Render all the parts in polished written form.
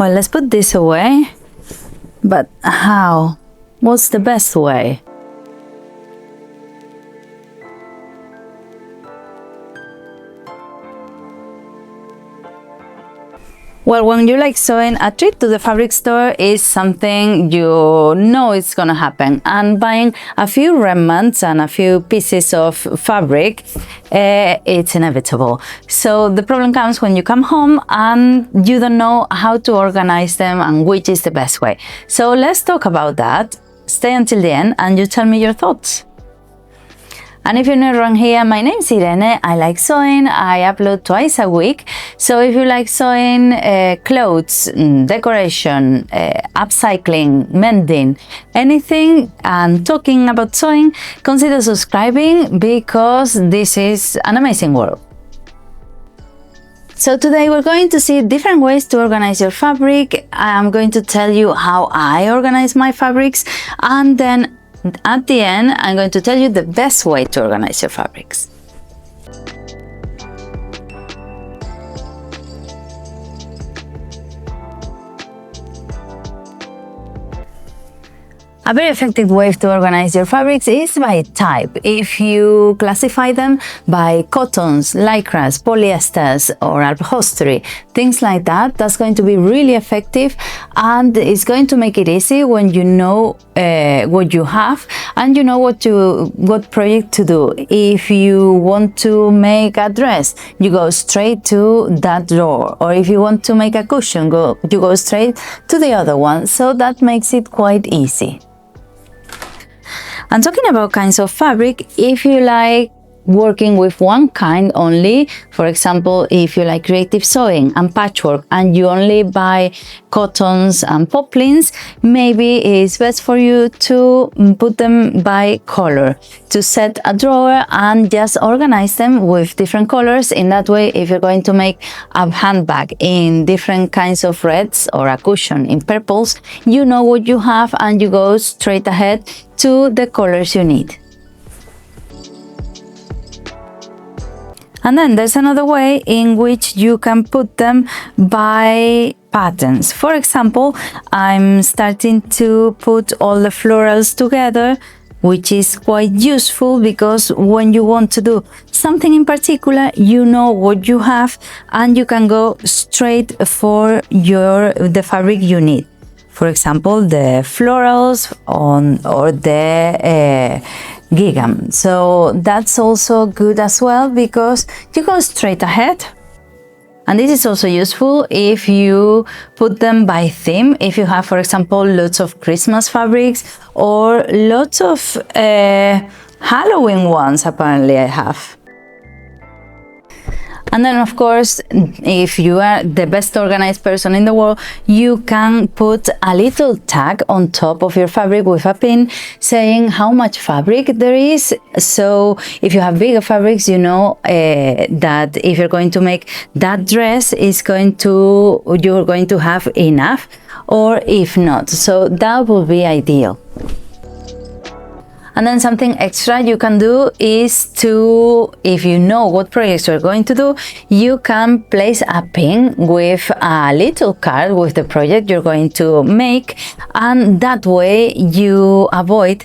Well, let's put this away. But how? What's the best way? Well, when you like sewing, a trip to the fabric store is something you know it's gonna happen, and buying a few remnants and a few pieces of fabric, it's inevitable. So the problem comes when you come home and you don't know how to organize them and which is the best way. So let's talk about that. Stay until the end and you tell me your thoughts. And if you're new around here, my name's Irene. I like sewing. I upload twice a week. So if you like sewing, clothes, decoration, upcycling, mending, anything, and talking about sewing, consider subscribing because this is an amazing world. So today we're going to see different ways to organize your fabric. I'm going to tell you how I organize my fabrics, and then at the end, I'm going to tell you the best way to organize your fabrics. A very effective way to organize your fabrics is by type. If you classify them by cottons, lycras, polyesters, or upholstery, things like that, that's going to be really effective, and it's going to make it easy when you know what you have and you know what project to do. If you want to make a dress, you go straight to that drawer, or if you want to make a cushion, you go straight to the other one. So that makes it quite easy. And talking about kinds of fabric, if you like working with one kind only, for example, if you like creative sewing and patchwork and you only buy cottons and poplins, maybe it's best for you to put them by color, to set a drawer and just organize them with different colors. In that way, if you're going to make a handbag in different kinds of reds or a cushion in purples, you know what you have and you go straight ahead to the colors you need. And then there's another way in which you can put them by patterns. For example, I'm starting to put all the florals together, which is quite useful because when you want to do something in particular, you know what you have and you can go straight for the fabric you need. For example, the florals or the gingham. So that's also good as well because you go straight ahead. And this is also useful if you put them by theme. If you have, for example, lots of Christmas fabrics or lots of Halloween ones, apparently I have. And then, of course, if you are the best organized person in the world, you can put a little tag on top of your fabric with a pin saying how much fabric there is. So if you have bigger fabrics, you know that if you're going to make that dress, you're going to have enough, or if not. So that will be ideal. And then something extra you can do is if you know what projects you're going to do, you can place a pin with a little card with the project you're going to make, and that way you avoid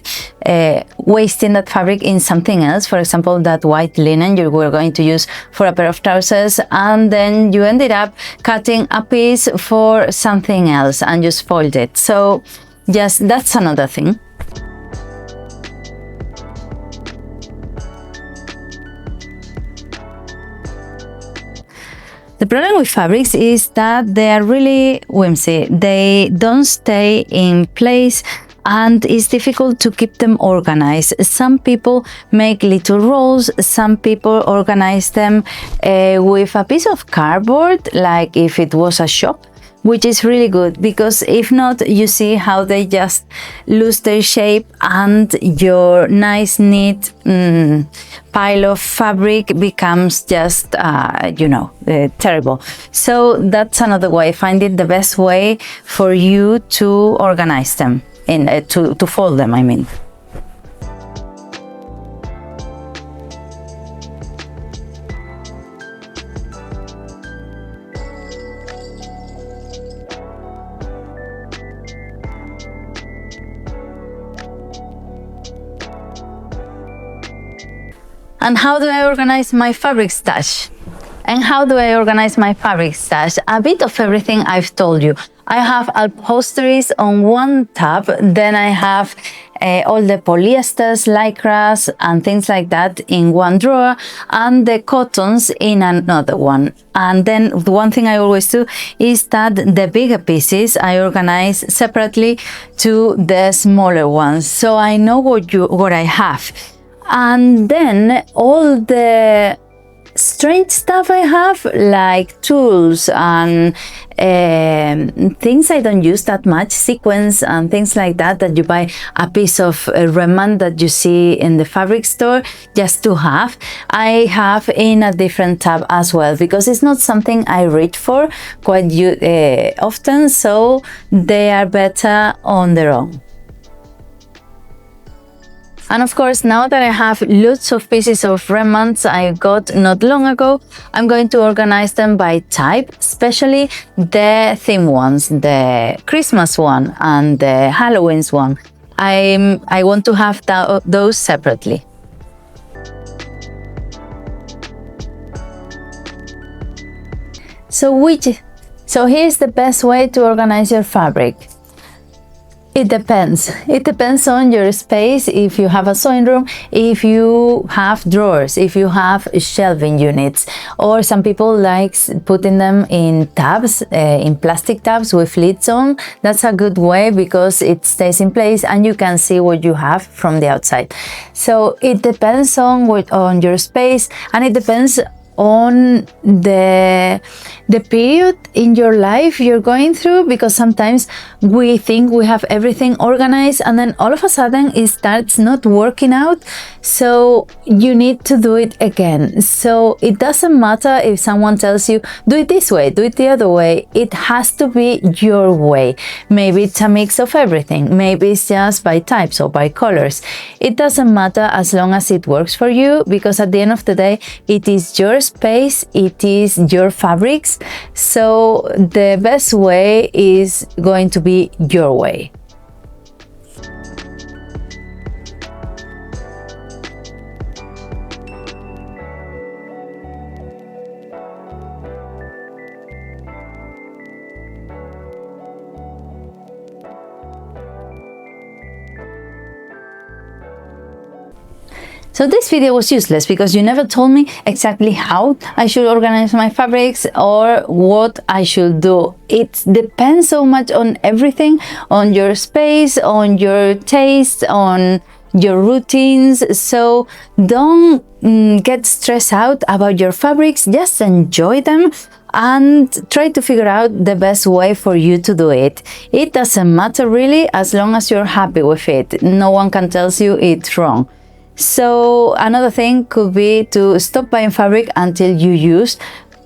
wasting that fabric in something else. For example, that white linen you were going to use for a pair of trousers, and then you ended up cutting a piece for something else and you spoiled it. So just that's another thing. The problem with fabrics is that they are really whimsy. They don't stay in place and it's difficult to keep them organized. Some people make little rolls, some people organize them with a piece of cardboard, like if it was a shop, which is really good because if not, you see how they just lose their shape and your nice neat pile of fabric becomes just terrible. So that's another way. Find it the best way for you to organize them, to fold them, I mean. And how do I organize my fabric stash? And how do I organize my fabric stash? A bit of everything I've told you. I have upholsteries on one tab, then I have all the polyesters, lycras, and things like that in one drawer, and the cottons in another one. And then the one thing I always do is that the bigger pieces I organize separately to the smaller ones, so I know what I have. And then all the strange stuff I have, like tools and things I don't use that much, sequins and things like that you buy a piece of remnant that you see in the fabric store just to have, I have in a different tab as well, because it's not something I reach for quite often, so they are better on their own. And of course, now that I have lots of pieces of remnants I got not long ago, I'm going to organize them by type, especially the theme ones, the Christmas one and the Halloween's one. I want to have those separately. So here's the best way to organize your fabric. It depends. It depends on your space, if you have a sewing room, if you have drawers, if you have shelving units, or some people like putting them in tabs, in plastic tabs with lids on. That's a good way because it stays in place and you can see what you have from the outside. So it depends on your space, and it depends on the period in your life you're going through, because sometimes we think we have everything organized and then all of a sudden it starts not working out, so you need to do it again. So it doesn't matter if someone tells you do it this way, do it the other way, it has to be your way. Maybe it's a mix of everything, maybe it's just by types or by colors. It doesn't matter as long as it works for you, because at the end of the day it is your space, it is your fabrics, so the best way is going to be your way. So this video was useless because you never told me exactly how I should organize my fabrics or what I should do. It depends so much on everything, on your space, on your taste, on your routines. So don't get stressed out about your fabrics, just enjoy them and try to figure out the best way for you to do it. It doesn't matter really, as long as you're happy with it. No one can tell you it's wrong. So another thing could be to stop buying fabric until you use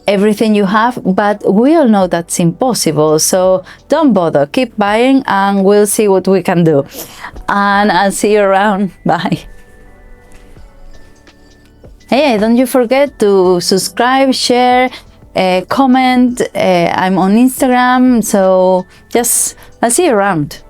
everything you have, but we all know that's impossible, so don't bother, keep buying and we'll see what we can do. And I'll see you around. Bye. Hey, don't you forget to subscribe, share, comment. I'm on Instagram, so I'll see you around.